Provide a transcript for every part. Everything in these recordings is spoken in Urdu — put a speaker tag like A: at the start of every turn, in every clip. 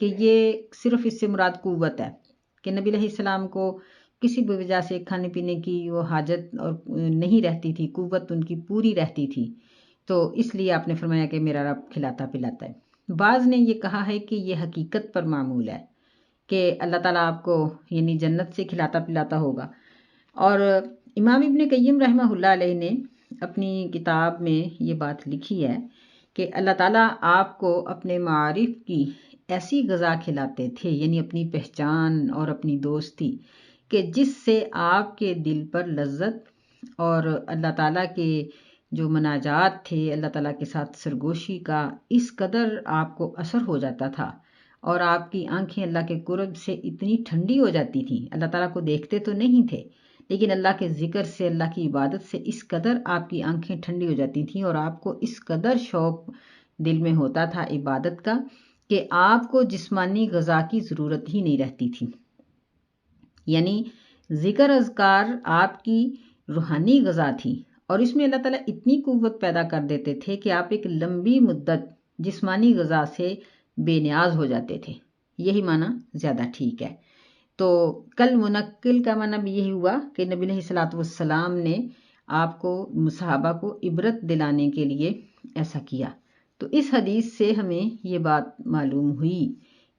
A: کہ یہ صرف اس سے مراد قوت ہے کہ نبی علیہ السلام کو کسی بھی وجہ سے کھانے پینے کی وہ حاجت اور نہیں رہتی تھی، قوت ان کی پوری رہتی تھی، تو اس لیے آپ نے فرمایا کہ میرا رب کھلاتا پلاتا ہے۔ بعض نے یہ کہا ہے کہ یہ حقیقت پر معمول ہے کہ اللہ تعالیٰ آپ کو یعنی جنت سے کھلاتا پلاتا ہوگا۔ اور امام ابن قیم رحمہ اللہ علیہ نے اپنی کتاب میں یہ بات لکھی ہے کہ اللہ تعالیٰ آپ کو اپنے معارف کی ایسی غذا کھلاتے تھے، یعنی اپنی پہچان اور اپنی دوستی، کہ جس سے آپ کے دل پر لذت اور اللہ تعالیٰ کے جو مناجات تھے، اللہ تعالیٰ کے ساتھ سرگوشی کا اس قدر آپ کو اثر ہو جاتا تھا، اور آپ کی آنکھیں اللہ کے قرب سے اتنی ٹھنڈی ہو جاتی تھیں۔ اللہ تعالیٰ کو دیکھتے تو نہیں تھے، لیکن اللہ کے ذکر سے، اللہ کی عبادت سے اس قدر آپ کی آنکھیں ٹھنڈی ہو جاتی تھیں، اور آپ کو اس قدر شوق دل میں ہوتا تھا عبادت کا کہ آپ کو جسمانی غذا کی ضرورت ہی نہیں رہتی تھی۔ یعنی ذکر اذکار آپ کی روحانی غذا تھی، اور اس میں اللہ تعالیٰ اتنی قوت پیدا کر دیتے تھے کہ آپ ایک لمبی مدت جسمانی غذا سے بے نیاز ہو جاتے تھے۔ یہی معنی زیادہ ٹھیک ہے۔ تو کل منقل کا معنی بھی یہی ہوا کہ نبی علیہ الصلوۃ والسلام نے آپ کو صحابہ کو عبرت دلانے کے لیے ایسا کیا۔ تو اس حدیث سے ہمیں یہ بات معلوم ہوئی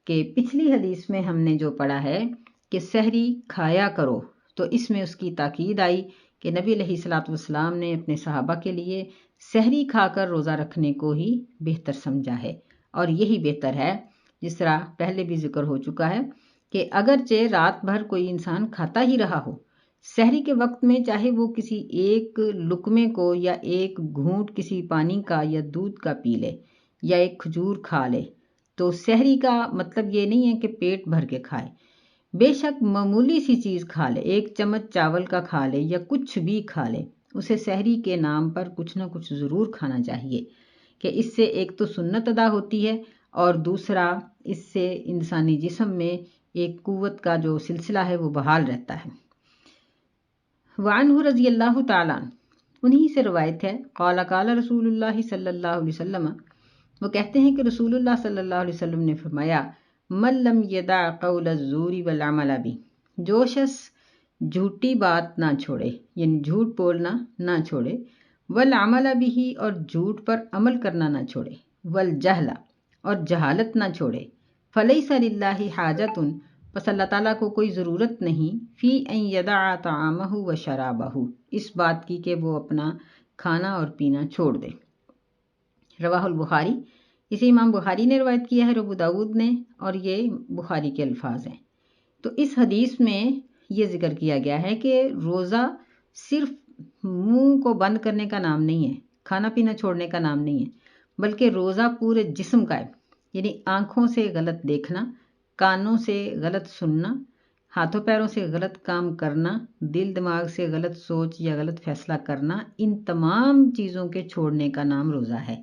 A: کہ پچھلی حدیث میں ہم نے جو پڑھا ہے کہ سحری کھایا کرو، تو اس میں اس کی تاکید آئی کہ نبی علیہ الصلوۃ والسلام نے اپنے صحابہ کے لیے سحری کھا کر روزہ رکھنے کو ہی بہتر سمجھا ہے، اور یہی بہتر ہے، جس طرح پہلے بھی ذکر ہو چکا ہے کہ اگرچہ رات بھر کوئی انسان کھاتا ہی رہا ہو، سحری کے وقت میں چاہے وہ کسی ایک لقمے کو یا ایک گھونٹ کسی پانی کا یا دودھ کا پی لے یا ایک کھجور کھا لے، تو سحری کا مطلب یہ نہیں ہے کہ پیٹ بھر کے کھائے، بے شک معمولی سی چیز کھا لے، ایک چمچ چاول کا کھا لے یا کچھ بھی کھا لے، اسے سحری کے نام پر کچھ نہ کچھ ضرور کھانا چاہیے، کہ اس سے ایک تو سنت ادا ہوتی ہے، اور دوسرا اس سے انسانی جسم میں ایک قوت کا جو سلسلہ ہے وہ بحال رہتا ہے۔ وعنہ رضی اللہ تعالیٰ عنہ، انہی سے روایت ہے، قال قال رسول اللہ صلی اللہ علیہ وسلم، وہ کہتے ہیں کہ رسول اللہ صلی اللہ علیہ وسلم نے فرمایا، من لم یدع قول الزور والعمل به، جو شخص جھوٹی بات نہ چھوڑے، یعنی جھوٹ بولنا نہ چھوڑے، والعمل به، اور جھوٹ پر عمل کرنا نہ چھوڑے، والجہل، اور جہالت نہ چھوڑے، فلیس للہ حاجت، پس اللہ تعالیٰ کو کوئی ضرورت نہیں، فی ان یدع طعامہ و شرابہ، اس بات کی کہ وہ اپنا کھانا اور پینا چھوڑ دے۔ رواہ البخاری، اسے امام بخاری نے روایت کیا ہے، ابو داود نے، اور یہ بخاری کے الفاظ ہیں۔ تو اس حدیث میں یہ ذکر کیا گیا ہے کہ روزہ صرف منہ کو بند کرنے کا نام نہیں ہے، کھانا پینا چھوڑنے کا نام نہیں ہے، بلکہ روزہ پورے جسم کا ہے، یعنی آنکھوں سے غلط دیکھنا، کانوں سے غلط سننا، ہاتھوں پیروں سے غلط کام کرنا، دل دماغ سے غلط سوچ یا غلط فیصلہ کرنا، ان تمام چیزوں کے چھوڑنے کا نام روزہ ہے۔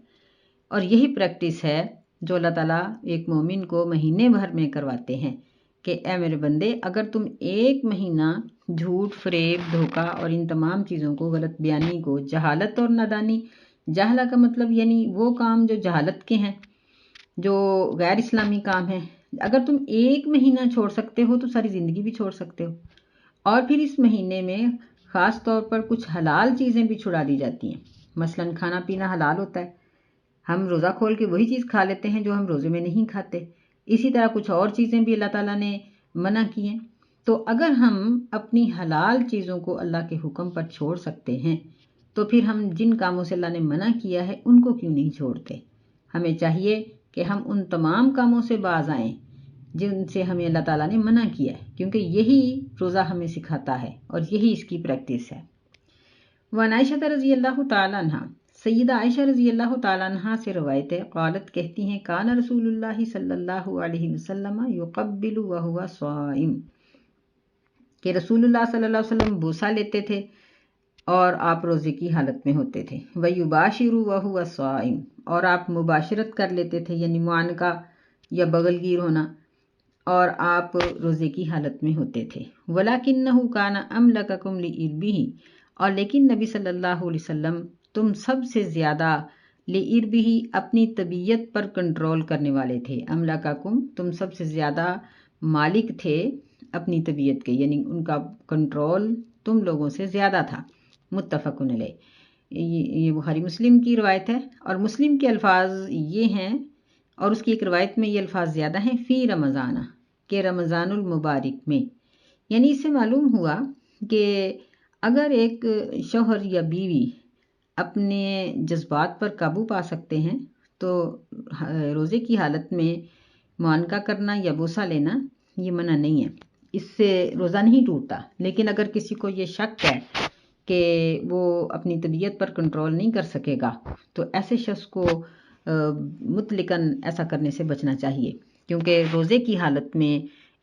A: اور یہی پریکٹس ہے جو اللہ تعالیٰ ایک مومن کو مہینے بھر میں کرواتے ہیں کہ اے میرے بندے، اگر تم ایک مہینہ جھوٹ، فریب، دھوکہ اور ان تمام چیزوں کو، غلط بیانی کو، جہالت اور نادانی، جہلہ کا مطلب یعنی وہ کام جو جہالت کے ہیں، جو غیر اسلامی کام ہیں، اگر تم ایک مہینہ چھوڑ سکتے ہو تو ساری زندگی بھی چھوڑ سکتے ہو۔ اور پھر اس مہینے میں خاص طور پر کچھ حلال چیزیں بھی چھڑا دی جاتی ہیں، مثلاً کھانا پینا حلال ہوتا ہے، ہم روزہ کھول کے وہی چیز کھا لیتے ہیں جو ہم روزے میں نہیں کھاتے، اسی طرح کچھ اور چیزیں بھی اللہ تعالیٰ نے منع کی ہیں۔ تو اگر ہم اپنی حلال چیزوں کو اللہ کے حکم پر چھوڑ سکتے ہیں تو پھر ہم جن کاموں سے اللہ نے منع کیا ہے ان کو کیوں نہیں چھوڑتے؟ ہمیں چاہیے کہ ہم ان تمام کاموں سے باز آئیں جن سے ہمیں اللہ تعالیٰ نے منع کیا ہے، کیونکہ یہی روزہ ہمیں سکھاتا ہے اور یہی اس کی پریکٹس ہے۔ وعن عائشہ رضی اللہ تعالیٰ عنہ، سیدہ عائشہ رضی اللہ تعالیٰ عنہ سے روایت ہے، قالت، کہتی ہیں، کان رسول اللہ صلی اللہ علیہ وسلم یقبل وہو صائم، کہ رسول اللہ صلی اللہ علیہ وسلم بوسہ لیتے تھے اور آپ روزے کی حالت میں ہوتے تھے، وَيُبَاشِرُ وَهُوَ صَائِمٌ، اور آپ مباشرت کر لیتے تھے، یعنی معانقہ یا بغل گیر ہونا، اور آپ روزے کی حالت میں ہوتے تھے، وَلَكِنَّهُ كَانَ أَمْلَكَكُمْ لِإِرْبِهِ، اور لیکن نبی صلی اللہ علیہ وسلم تم سب سے زیادہ لِإِرْبِهِ اپنی طبیعت پر کنٹرول کرنے والے تھے، املاککم تم سب سے زیادہ مالک تھے اپنی طبیعت کے، یعنی ان کا کنٹرول تم لوگوں سے زیادہ تھا۔ متفق علیہ، یہ بخاری مسلم کی روایت ہے، اور مسلم کے الفاظ یہ ہیں، اور اس کی ایک روایت میں یہ الفاظ زیادہ ہیں، فی رمضان، کہ رمضان المبارک میں۔ یعنی اس سے معلوم ہوا کہ اگر ایک شوہر یا بیوی اپنے جذبات پر قابو پا سکتے ہیں تو روزے کی حالت میں معانقہ کرنا یا بوسہ لینا یہ منع نہیں ہے، اس سے روزہ نہیں ٹوٹتا۔ لیکن اگر کسی کو یہ شک ہے کہ وہ اپنی طبیعت پر کنٹرول نہیں کر سکے گا تو ایسے شخص کو مطلقاً ایسا کرنے سے بچنا چاہیے، کیونکہ روزے کی حالت میں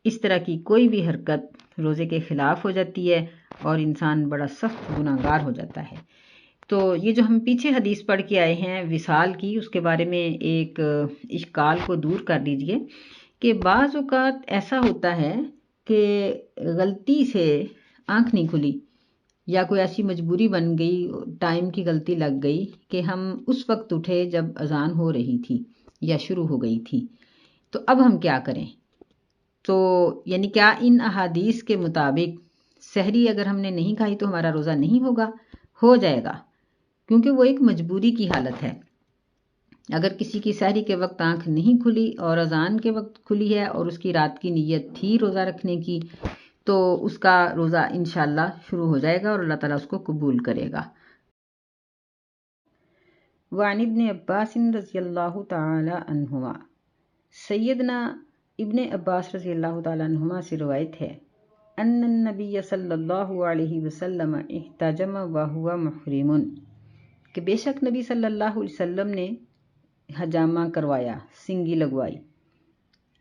A: اس طرح کی کوئی بھی حرکت روزے کے خلاف ہو جاتی ہے اور انسان بڑا سخت گناہ گار ہو جاتا ہے۔ تو یہ جو ہم پیچھے حدیث پڑھ کے آئے ہیں وصال کی، اس کے بارے میں ایک اشکال کو دور کر لیجئے کہ بعض اوقات ایسا ہوتا ہے کہ غلطی سے آنکھ نہیں کھلی یا کوئی ایسی مجبوری بن گئی، ٹائم کی غلطی لگ گئی کہ ہم اس وقت اٹھے جب اذان ہو رہی تھی یا شروع ہو گئی تھی، تو اب ہم کیا کریں؟ تو یعنی کیا ان احادیث کے مطابق سحری اگر ہم نے نہیں کھائی تو ہمارا روزہ نہیں ہوگا؟ ہو جائے گا، کیونکہ وہ ایک مجبوری کی حالت ہے۔ اگر کسی کی سحری کے وقت آنکھ نہیں کھلی اور اذان کے وقت کھلی ہے اور اس کی رات کی نیت تھی روزہ رکھنے کی، تو اس کا روزہ انشاءاللہ شروع ہو جائے گا اور اللہ تعالیٰ اس کو قبول کرے گا۔ وعن ابن عباس رضی اللہ تعالی عنہما، سیدنا ابن عباس رضی اللہ تعالی عنہما سے روایت ہے، ان النبی صلی اللہ علیہ وسلم احتجم وہو محرم، کہ بے شک نبی صلی اللہ علیہ وسلم نے حجامہ کروایا، سنگی لگوائی،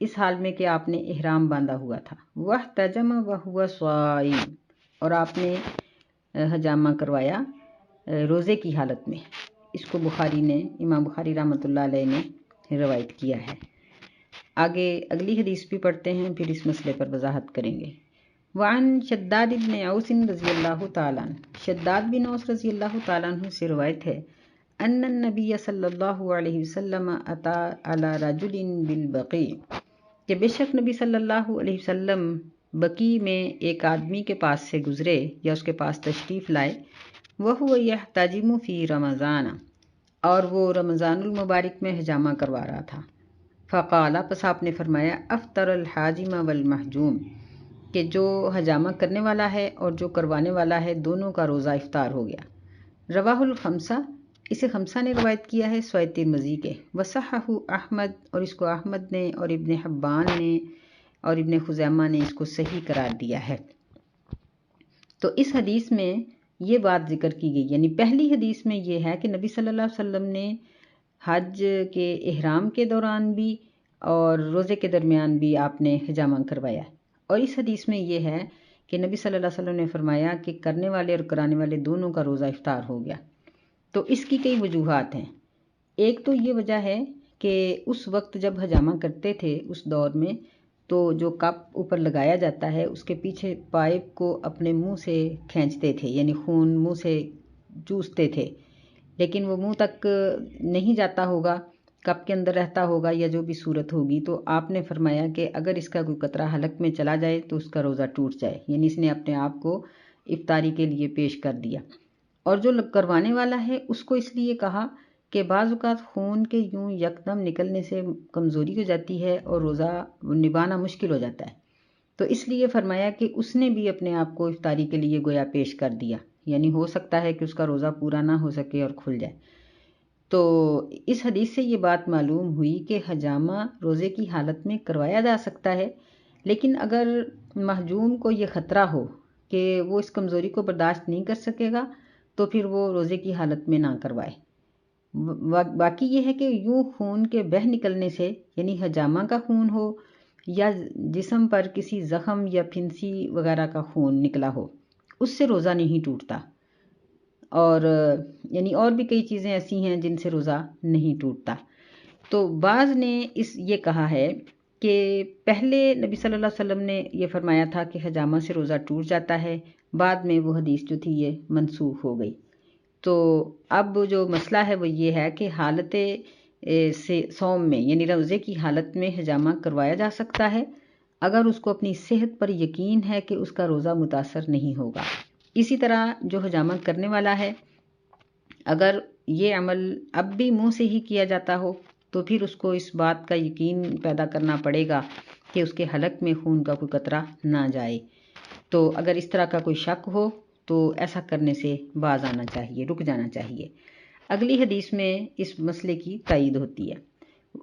A: اس حال میں کہ آپ نے احرام باندھا ہوا تھا۔ واحتجم وہو صائم، اور آپ نے حجامہ کروایا روزے کی حالت میں۔ اس کو بخاری نے، امام بخاری رحمۃ اللہ علیہ نے روایت کیا ہے۔ آگے اگلی حدیث بھی پڑھتے ہیں، پھر اس مسئلے پر وضاحت کریں گے۔ وعن شداد بن اوس رضی اللہ تعالیٰ عنہ، شداد بن اوس رضی اللہ تعالیٰ عنہ سے روایت ہے، ان النبی صلی اللہ علیہ وسلم اتی علی رجل بالبقیع، کہ بے شک نبی صلی اللہ علیہ وسلم بقیع میں ایک آدمی کے پاس سے گزرے یا اس کے پاس تشریف لائے، وہو یحتجم فی رمضان، اور وہ رمضان المبارک میں حجامہ کروا رہا تھا۔ فقال، پس آپ نے فرمایا، افطر الحاجم والمحجوم، کہ جو حجامہ کرنے والا ہے اور جو کروانے والا ہے دونوں کا روزہ افطار ہو گیا۔ رواہ الخمسہ، اسے خمسہ نے روایت کیا ہے سوائے ترمذی کے، وصححہ احمد، اور اس کو احمد نے اور ابن حبان نے اور ابن خزیمہ نے اس کو صحیح قرار دیا ہے۔ تو اس حدیث میں یہ بات ذکر کی گئی، یعنی پہلی حدیث میں یہ ہے کہ نبی صلی اللہ علیہ وسلم نے حج کے احرام کے دوران بھی اور روزے کے درمیان بھی آپ نے حجامہ کروایا، اور اس حدیث میں یہ ہے کہ نبی صلی اللہ علیہ وسلم نے فرمایا کہ کرنے والے اور کرانے والے دونوں کا روزہ افطار ہو گیا۔ تو اس کی کئی وجوہات ہیں۔ ایک تو یہ وجہ ہے کہ اس وقت جب حجامہ کرتے تھے اس دور میں، تو جو کپ اوپر لگایا جاتا ہے اس کے پیچھے پائپ کو اپنے منہ سے کھینچتے تھے، یعنی خون منہ سے چوستے تھے، لیکن وہ منہ تک نہیں جاتا ہوگا، کپ کے اندر رہتا ہوگا یا جو بھی صورت ہوگی، تو آپ نے فرمایا کہ اگر اس کا کوئی قطرہ حلق میں چلا جائے تو اس کا روزہ ٹوٹ جائے، یعنی اس نے اپنے آپ کو افطاری کے لیے پیش کر دیا۔ اور جو کروانے والا ہے اس کو اس لیے کہا کہ بعض اوقات خون کے یوں یکدم نکلنے سے کمزوری ہو جاتی ہے اور روزہ نبھانا مشکل ہو جاتا ہے، تو اس لیے فرمایا کہ اس نے بھی اپنے آپ کو افطاری کے لیے گویا پیش کر دیا، یعنی ہو سکتا ہے کہ اس کا روزہ پورا نہ ہو سکے اور کھل جائے۔ تو اس حدیث سے یہ بات معلوم ہوئی کہ حجامہ روزے کی حالت میں کروایا جا سکتا ہے، لیکن اگر محجوم کو یہ خطرہ ہو کہ وہ اس کمزوری کو برداشت نہیں کر سکے گا تو پھر وہ روزے کی حالت میں نہ کروائے۔ باقی یہ ہے کہ یوں خون کے بہہ نکلنے سے، یعنی حجامہ کا خون ہو یا جسم پر کسی زخم یا پھنسی وغیرہ کا خون نکلا ہو، اس سے روزہ نہیں ٹوٹتا، اور یعنی اور بھی کئی چیزیں ایسی ہیں جن سے روزہ نہیں ٹوٹتا۔ تو بعض نے یہ کہا ہے کہ پہلے نبی صلی اللہ علیہ وسلم نے یہ فرمایا تھا کہ حجامہ سے روزہ ٹوٹ جاتا ہے، بعد میں وہ حدیث جو تھی یہ منسوخ ہو گئی۔ تو اب جو مسئلہ ہے وہ یہ ہے کہ حالت سے صوم میں یعنی روزے کی حالت میں حجامہ کروایا جا سکتا ہے اگر اس کو اپنی صحت پر یقین ہے کہ اس کا روزہ متاثر نہیں ہوگا۔ اسی طرح جو حجامہ کرنے والا ہے اگر یہ عمل اب بھی منہ سے ہی کیا جاتا ہو تو پھر اس کو اس بات کا یقین پیدا کرنا پڑے گا کہ اس کے حلق میں خون کا کوئی قطرہ نہ جائے۔ تو اگر اس طرح کا کوئی شک ہو تو ایسا کرنے سے باز آنا چاہیے، رک جانا چاہیے۔ اگلی حدیث میں اس مسئلے کی تائید ہوتی ہے۔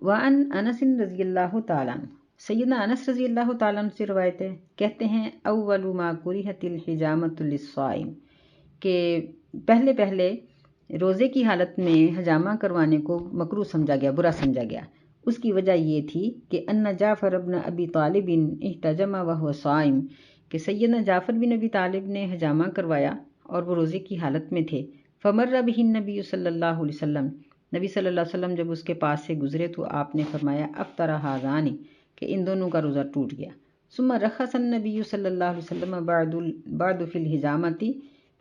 A: وعن انس رضی اللہ تعالیٰ عنہ، سیدنا انس رضی اللہ تعالیٰ عنہ سے روایت ہے، کہتے ہیں اول ما کرہت الحجامۃ للصائم، کہ پہلے روزے کی حالت میں حجامہ کروانے کو مکروہ سمجھا گیا، برا سمجھا گیا۔ اس کی وجہ یہ تھی کہ ان جعفر بن ابی طالب احتجم وهو صائم، کہ سیدنا جعفر بن ابی طالب نے حجامہ کروایا اور وہ روزے کی حالت میں تھے۔ فمر بہ النبی صلی اللہ علیہ وسلم، نبی صلی اللہ علیہ وسلم جب اس کے پاس سے گزرے تو آپ نے فرمایا افطر ھذان، کہ ان دونوں کا روزہ ٹوٹ گیا۔ ثم رخص النبی صلی اللہ علیہ وسلم بعد فی الحجامۃ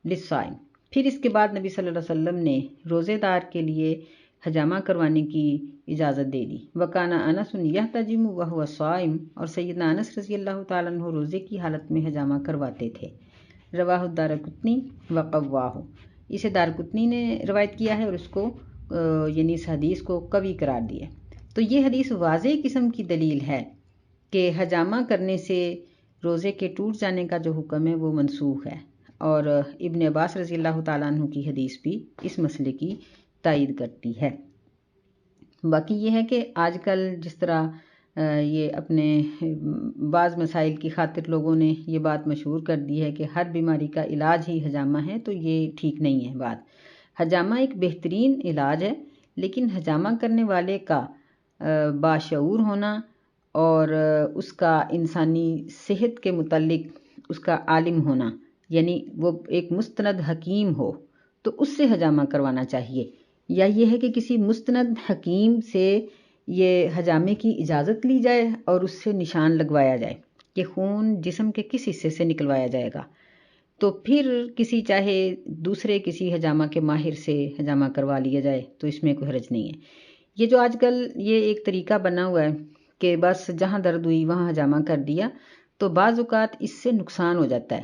A: للصائم، پھر اس کے بعد نبی صلی اللہ علیہ وسلم نے روزے دار کے لیے حجامہ کروانے کی اجازت دے دی۔ وکان انس یحتجم وهو صائم، اور سیدنا انس رضی اللہ تعالیٰ عنہ روزے کی حالت میں حجامہ کرواتے تھے۔ رواہ الدارقطنی وقواہ، اسے دارقطنی نے روایت کیا ہے اور اس کو یعنی اس حدیث کو قوی قرار دیا۔ تو یہ حدیث واضح قسم کی دلیل ہے کہ حجامہ کرنے سے روزے کے ٹوٹ جانے کا جو حکم ہے وہ منسوخ ہے، اور ابن عباس رضی اللہ تعالیٰ عنہ کی حدیث بھی اس مسئلے کی تائید کرتی ہے۔ باقی یہ ہے کہ آج کل جس طرح یہ اپنے بعض مسائل کی خاطر لوگوں نے یہ بات مشہور کر دی ہے کہ ہر بیماری کا علاج ہی حجامہ ہے، تو یہ ٹھیک نہیں ہے بات۔ حجامہ ایک بہترین علاج ہے، لیکن حجامہ کرنے والے کا باشعور ہونا اور اس کا انسانی صحت کے متعلق اس کا عالم ہونا، یعنی وہ ایک مستند حکیم ہو تو اس سے حجامہ کروانا چاہیے، یا یہ ہے کہ کسی مستند حکیم سے یہ حجامے کی اجازت لی جائے اور اس سے نشان لگوایا جائے کہ خون جسم کے کس حصے سے نکلوایا جائے گا، تو پھر کسی چاہے دوسرے کسی حجامہ کے ماہر سے حجامہ کروا لیا جائے تو اس میں کوئی حرج نہیں ہے۔ یہ جو آج کل یہ ایک طریقہ بنا ہوا ہے کہ بس جہاں درد ہوئی وہاں حجامہ کر دیا، تو بعض اوقات اس سے نقصان ہو جاتا ہے۔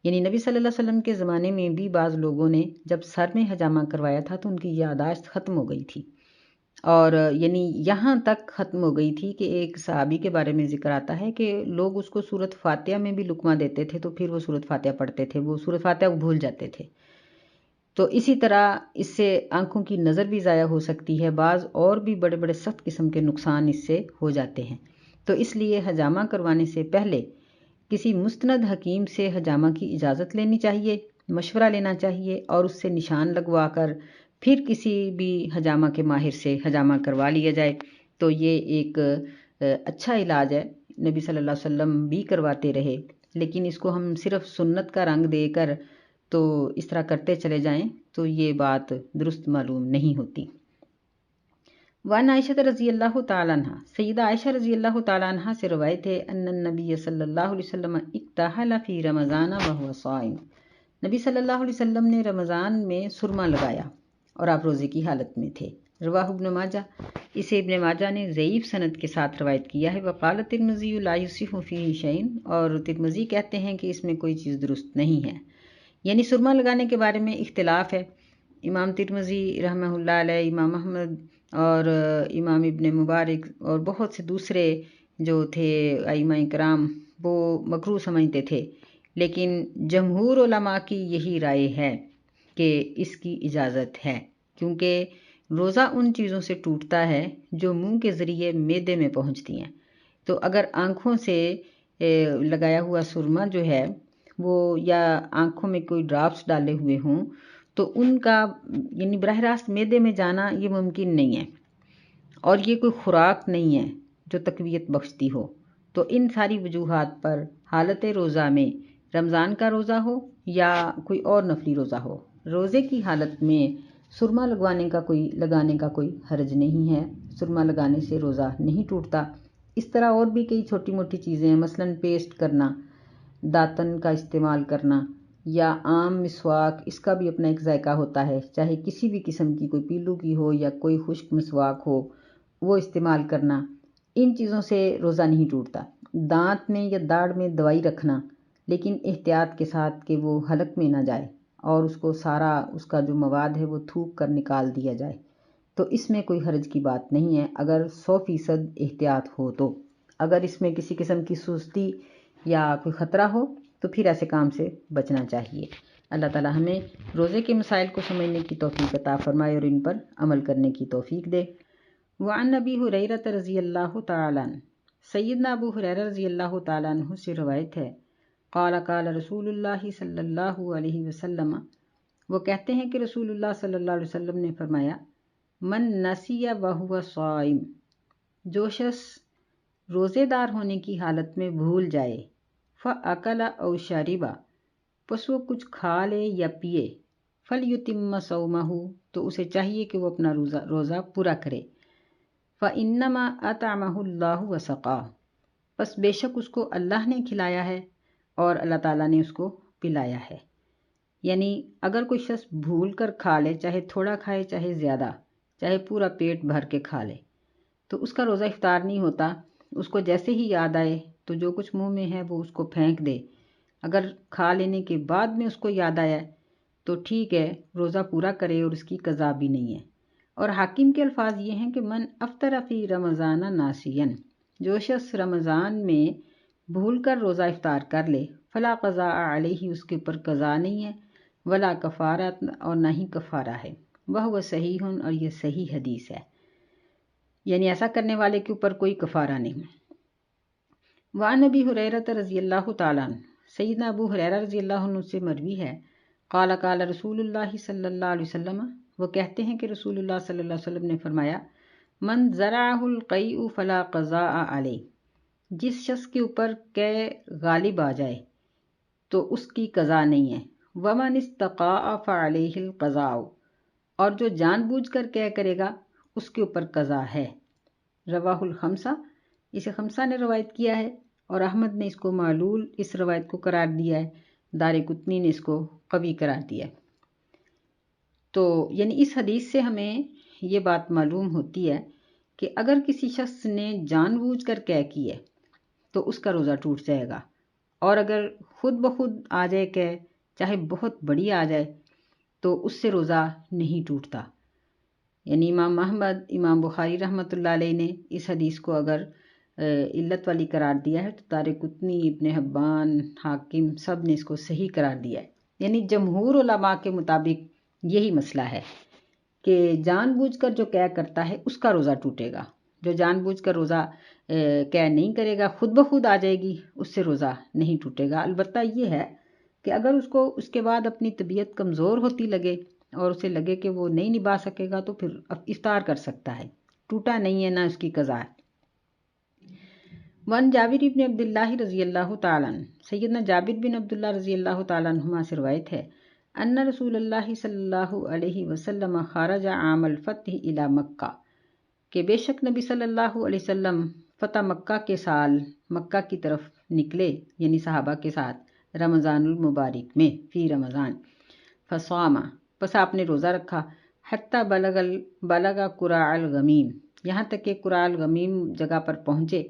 A: یعنی نبی صلی اللہ علیہ وسلم کے زمانے میں بھی بعض لوگوں نے جب سر میں حجامہ کروایا تھا تو ان کی یادداشت ختم ہو گئی تھی، اور یعنی یہاں تک ختم ہو گئی تھی کہ ایک صحابی کے بارے میں ذکر آتا ہے کہ لوگ اس کو سورۃ فاتحہ میں بھی لقمہ دیتے تھے تو پھر وہ سورۃ فاتحہ پڑھتے تھے، وہ سورۃ فاتحہ کو بھول جاتے تھے۔ تو اسی طرح اس سے آنکھوں کی نظر بھی ضائع ہو سکتی ہے، بعض اور بھی بڑے بڑے سخت قسم کے نقصان اس سے ہو جاتے ہیں۔ تو اس لیے حجامہ کروانے سے پہلے کسی مستند حکیم سے حجامہ کی اجازت لینی چاہیے، مشورہ لینا چاہیے، اور اس سے نشان لگوا کر پھر کسی بھی حجامہ کے ماہر سے حجامہ کروا لیا جائے، تو یہ ایک اچھا علاج ہے۔ نبی صلی اللہ علیہ وسلم بھی کرواتے رہے، لیکن اس کو ہم صرف سنت کا رنگ دے کر تو اس طرح کرتے چلے جائیں تو یہ بات درست معلوم نہیں ہوتی۔ وعن عائشہ رضی اللہ تعالیٰ عنہ، سیدہ عائشہ رضی اللہ تعالیٰ عنہ سے روایت ہے ان النبی صلی اللہ علیہ وسلم اکتحل فی رمضان وهو صائم، نبی صلی اللہ علیہ وسلم نے رمضان میں سرما لگایا اور آپ روزے کی حالت میں تھے۔ رواہ ابن ماجہ، اسے ابن ماجہ نے ضعیف سند کے ساتھ روایت کیا ہے۔ وقال ترمذی لا یصح فیہ شیء، اور ترمذی کہتے ہیں کہ اس میں کوئی چیز درست نہیں ہے، یعنی سرما لگانے کے بارے میں اختلاف ہے۔ امام ترمذی رحمہ اللہ علیہ، امام احمد اور امام ابن مبارک اور بہت سے دوسرے جو تھے ائمہ کرام وہ مکروہ سمجھتے تھے، لیکن جمہور علماء کی یہی رائے ہے کہ اس کی اجازت ہے، کیونکہ روزہ ان چیزوں سے ٹوٹتا ہے جو منہ کے ذریعے معدے میں پہنچتی ہیں۔ تو اگر آنکھوں سے لگایا ہوا سرما جو ہے وہ یا آنکھوں میں کوئی ڈراپس ڈالے ہوئے ہوں تو ان کا یعنی براہ راست معدے میں جانا یہ ممکن نہیں ہے، اور یہ کوئی خوراک نہیں ہے جو تقویت بخشتی ہو۔ تو ان ساری وجوہات پر حالت روزہ میں، رمضان کا روزہ ہو یا کوئی اور نفلی روزہ ہو، روزے کی حالت میں سرما لگانے کا کوئی حرج نہیں ہے۔ سرما لگانے سے روزہ نہیں ٹوٹتا۔ اس طرح اور بھی کئی چھوٹی موٹی چیزیں ہیں، مثلاً پیسٹ کرنا، داتن کا استعمال کرنا، یا عام مسواک، اس کا بھی اپنا ایک ذائقہ ہوتا ہے، چاہے کسی بھی قسم کی، کوئی پیلو کی ہو یا کوئی خشک مسواک ہو، وہ استعمال کرنا، ان چیزوں سے روزہ نہیں ٹوٹتا۔ دانت میں یا داڑھ میں دوائی رکھنا، لیکن احتیاط کے ساتھ کہ وہ حلق میں نہ جائے اور اس کو سارا اس کا جو مواد ہے وہ تھوک کر نکال دیا جائے، تو اس میں کوئی حرج کی بات نہیں ہے اگر 100% احتیاط ہو تو۔ اگر اس میں کسی قسم کی سستی یا کوئی خطرہ ہو تو پھر ایسے کام سے بچنا چاہیے۔ اللہ تعالی ہمیں روزے کے مسائل کو سمجھنے کی توفیق عطا فرمائے اور ان پر عمل کرنے کی توفیق دے۔ وعن ابی ہریرہ رضی اللہ تعالی عنہ، سیدنا ابو ہریرہ رضی اللہ تعالیٰ عنہ سے روایت ہے، قال قال رسول اللہ صلی اللہ علیہ وسلم، وہ کہتے ہیں کہ رسول اللہ صلی اللہ علیہ وسلم نے فرمایا، من نسی وہو صائم، جو شخص روزے دار ہونے کی حالت میں بھول جائے، فَأَكَلَ أَوْ شَرِبَ، پس وہ کچھ کھا لے یا پیے، فَلْيُتِمَّ صَوْمَهُ، تو اسے چاہیے کہ وہ اپنا روزہ پورا کرے، فَإِنَّمَا أَطْعَمَهُ اللَّهُ وَسَقَاهُ، پس بے شک اس کو اللہ نے کھلایا ہے اور اللہ تعالیٰ نے اس کو پلایا ہے۔ یعنی اگر کوئی شخص بھول کر کھا لے، چاہے تھوڑا کھائے چاہے زیادہ، چاہے پورا پیٹ بھر کے کھا لے، تو اس کا روزہ افطار نہیں ہوتا۔ اس کو جیسے ہی یاد آئے تو جو کچھ منہ میں ہے وہ اس کو پھینک دے۔ اگر کھا لینے کے بعد میں اس کو یاد آیا تو ٹھیک ہے، روزہ پورا کرے اور اس کی قضا بھی نہیں ہے۔ اور حاکم کے الفاظ یہ ہیں کہ من افطر فی رمضان ناسین، جو شخص رمضان میں بھول کر روزہ افطار کر لے، فلا قضاء علیہ، اس کے اوپر قضا نہیں ہے، ولا کفارہ، اور نہ ہی کفارہ ہے، وہو صحیح، اور یہ صحیح حدیث ہے، یعنی ایسا کرنے والے کے اوپر کوئی کفارہ نہیں۔ وعن ابی ہریرہ رضی اللہ تعالیٰ عنہ، سیدنا ابو ہریرہ رضی اللہ عنہ سے مروی ہے، قال قال رسول اللہ صلی اللہ علیہ وسلم، وہ کہتے ہیں کہ رسول اللہ صلی اللہ علیہ وسلم نے فرمایا، من زرعہ القیء فلا قضاء علیہ، جس شخص کے اوپر قے غالب آ جائے تو اس کی قضا نہیں ہے، ومن استقاء فعلیہ القضاء، اور جو جان بوجھ کر قے کرے گا اس کے اوپر قضا ہے۔ رواہ الخمسہ، اسے خمسہ نے روایت کیا ہے، اور احمد نے اس کو معلول اس روایت کو قرار دیا ہے، دارقطنی نے اس کو قوی قرار دیا ہے۔ تو یعنی اس حدیث سے ہمیں یہ بات معلوم ہوتی ہے کہ اگر کسی شخص نے جان بوجھ کر قے کی ہے تو اس کا روزہ ٹوٹ جائے گا، اور اگر خود بخود آ جائے قے، چاہے بہت بڑی آ جائے، تو اس سے روزہ نہیں ٹوٹتا۔ یعنی امام احمد، امام بخاری رحمۃ اللہ علیہ نے اس حدیث کو اگر علت والی قرار دیا ہے تو دارقطنی، ابن حبان، حاکم سب نے اس کو صحیح قرار دیا ہے۔ یعنی جمہور علماء کے مطابق یہی مسئلہ ہے کہ جان بوجھ کر جو قے کرتا ہے اس کا روزہ ٹوٹے گا، جو جان بوجھ کر روزہ قے نہیں کرے گا، خود بخود آ جائے گی، اس سے روزہ نہیں ٹوٹے گا۔ البتہ یہ ہے کہ اگر اس کو اس کے بعد اپنی طبیعت کمزور ہوتی لگے اور اسے لگے کہ وہ نہیں نبھا سکے گا تو پھر افطار کر سکتا ہے، ٹوٹا نہیں ہے، نہ اس کی قضا ہے۔ وان جابر بن عبداللہ رضی اللہ تعالیٰ عنہ، سیدنا جابر بن عبداللہ رضی اللہ تعالیٰ عنہما سے روایت ہے، ان رسول اللہ صلی اللہ علیہ وسلم خرج عام الفتح الی مکہ، کہ بے شک نبی صلی اللہ علیہ وسلم فتح مکہ کے سال مکہ کی طرف نکلے، یعنی صحابہ کے ساتھ، رمضان المبارک میں، فی رمضان، فصام، پس آپ نے روزہ رکھا، حتی بلغ قراء الغمیم، یہاں تک کہ قراء الغمیم جگہ پر پہنچے،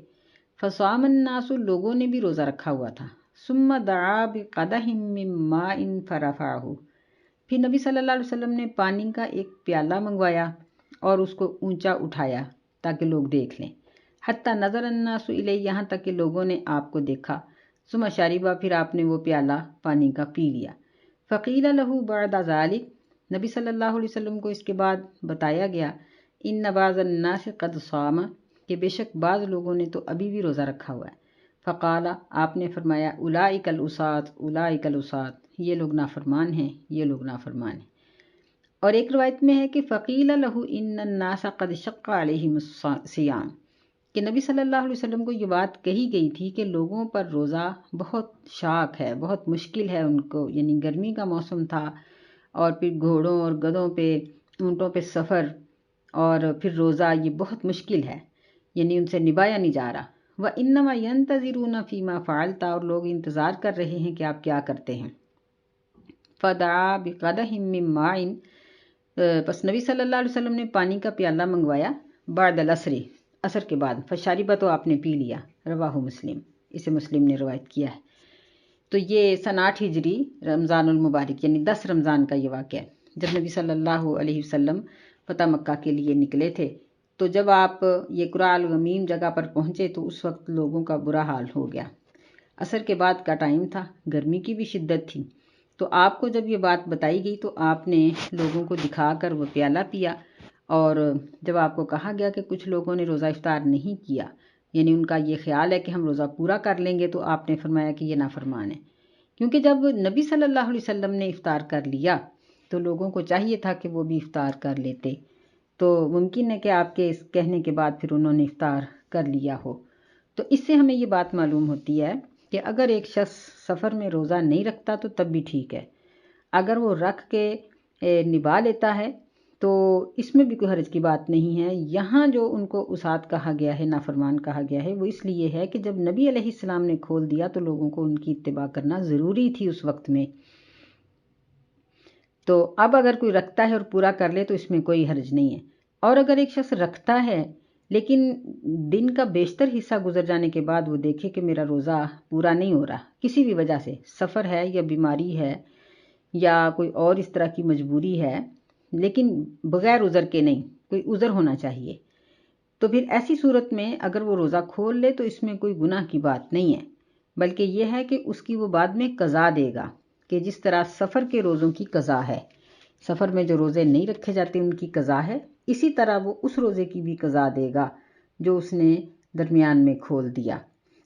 A: فصام الناس، لوگوں نے بھی روزہ رکھا ہوا تھا، ثم دعا بقدح من ماء فرفعہ، پھر نبی صلی اللہ علیہ وسلم نے پانی کا ایک پیالہ منگوایا اور اس کو اونچا اٹھایا تاکہ لوگ دیکھ لیں، حتی نظر الناس الیہ، یہاں تک کہ لوگوں نے آپ کو دیکھا، ثم شربا، پھر آپ نے وہ پیالہ پانی کا پی لیا، فقیل لہ بعد ذلک، نبی صلی اللہ علیہ وسلم کو اس کے بعد بتایا گیا، ان بعض الناس قد صام، کہ بے شک بعض لوگوں نے تو ابھی بھی روزہ رکھا ہوا ہے، فقال، آپ نے فرمایا، اولئک العصاۃ، اولئک العصاۃ، یہ لوگ نافرمان ہیں، یہ لوگ نافرمان ہیں۔ اور ایک روایت میں ہے کہ فقیل لہ ان الناس قد شق علیہم الصیام، کہ نبی صلی اللہ علیہ وسلم کو یہ بات کہی گئی تھی کہ لوگوں پر روزہ بہت شاق ہے، بہت مشکل ہے ان کو، یعنی گرمی کا موسم تھا، اور پھر گھوڑوں اور گدھوں پہ، اونٹوں پہ سفر، اور پھر روزہ یہ بہت مشکل ہے، یعنی ان سے نبھایا نہیں جا رہا۔ وَإِنَّمَا يَنْتَظِرُونَ فِي مَا فَعَلْتَ، اور لوگ انتظار کر رہے ہیں کہ آپ کیا کرتے ہیں۔ فدعا بقدح من ماء، پس نبی صلی اللہ علیہ وسلم نے پانی کا پیالہ منگوایا بعد العصر، عصر کے بعد، فشاربہ تو آپ نے پی لیا، رواہ مسلم، اسے مسلم نے روایت کیا ہے۔ تو یہ سن 8 ہجری رمضان المبارک یعنی 10 رمضان کا یہ واقعہ ہے، جب نبی صلی اللہ علیہ وسلم فتح مکہ کے لیے نکلے تھے۔ تو جب آپ یہ قرع الغمیم جگہ پر پہنچے تو اس وقت لوگوں کا برا حال ہو گیا، عصر کے بعد کا ٹائم تھا، گرمی کی بھی شدت تھی۔ تو آپ کو جب یہ بات بتائی گئی تو آپ نے لوگوں کو دکھا کر وہ پیالہ پیا، اور جب آپ کو کہا گیا کہ کچھ لوگوں نے روزہ افطار نہیں کیا، یعنی ان کا یہ خیال ہے کہ ہم روزہ پورا کر لیں گے، تو آپ نے فرمایا کہ یہ نافرمان ہے، کیونکہ جب نبی صلی اللہ علیہ وسلم نے افطار کر لیا تو لوگوں کو چاہیے تھا کہ وہ بھی افطار کر لیتے، تو ممکن ہے کہ آپ کے اس کہنے کے بعد پھر انہوں نے افطار کر لیا ہو۔ تو اس سے ہمیں یہ بات معلوم ہوتی ہے کہ اگر ایک شخص سفر میں روزہ نہیں رکھتا تو تب بھی ٹھیک ہے، اگر وہ رکھ کے نبھا لیتا ہے تو اس میں بھی کوئی حرج کی بات نہیں ہے۔ یہاں جو ان کو اسات کہا گیا ہے، نافرمان کہا گیا ہے، وہ اس لیے ہے کہ جب نبی علیہ السلام نے کھول دیا تو لوگوں کو ان کی اتباع کرنا ضروری تھی اس وقت میں۔ تو اب اگر کوئی رکھتا ہے اور پورا کر لے تو اس میں کوئی حرج نہیں ہے، اور اگر ایک شخص رکھتا ہے لیکن دن کا بیشتر حصہ گزر جانے کے بعد وہ دیکھے کہ میرا روزہ پورا نہیں ہو رہا، کسی بھی وجہ سے، سفر ہے یا بیماری ہے یا کوئی اور اس طرح کی مجبوری ہے، لیکن بغیر عذر کے نہیں، کوئی عذر ہونا چاہیے، تو پھر ایسی صورت میں اگر وہ روزہ کھول لے تو اس میں کوئی گناہ کی بات نہیں ہے، بلکہ یہ ہے کہ اس کی وہ بعد میں قضا دے گا، کہ جس طرح سفر کے روزوں کی قضا ہے، سفر میں جو روزے نہیں رکھے جاتے ان کی قضا ہے، اسی طرح وہ اس روزے کی بھی قضا دے گا جو اس نے درمیان میں کھول دیا۔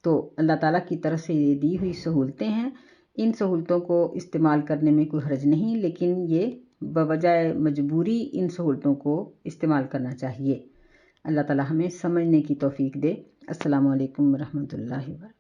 A: تو اللہ تعالیٰ کی طرف سے یہ دی ہوئی سہولتیں ہیں، ان سہولتوں کو استعمال کرنے میں کوئی حرج نہیں، لیکن یہ بوجہ مجبوری ان سہولتوں کو استعمال کرنا چاہیے۔ اللہ تعالیٰ ہمیں سمجھنے کی توفیق دے۔ السلام علیکم ورحمۃ اللہ وبرکاتہ۔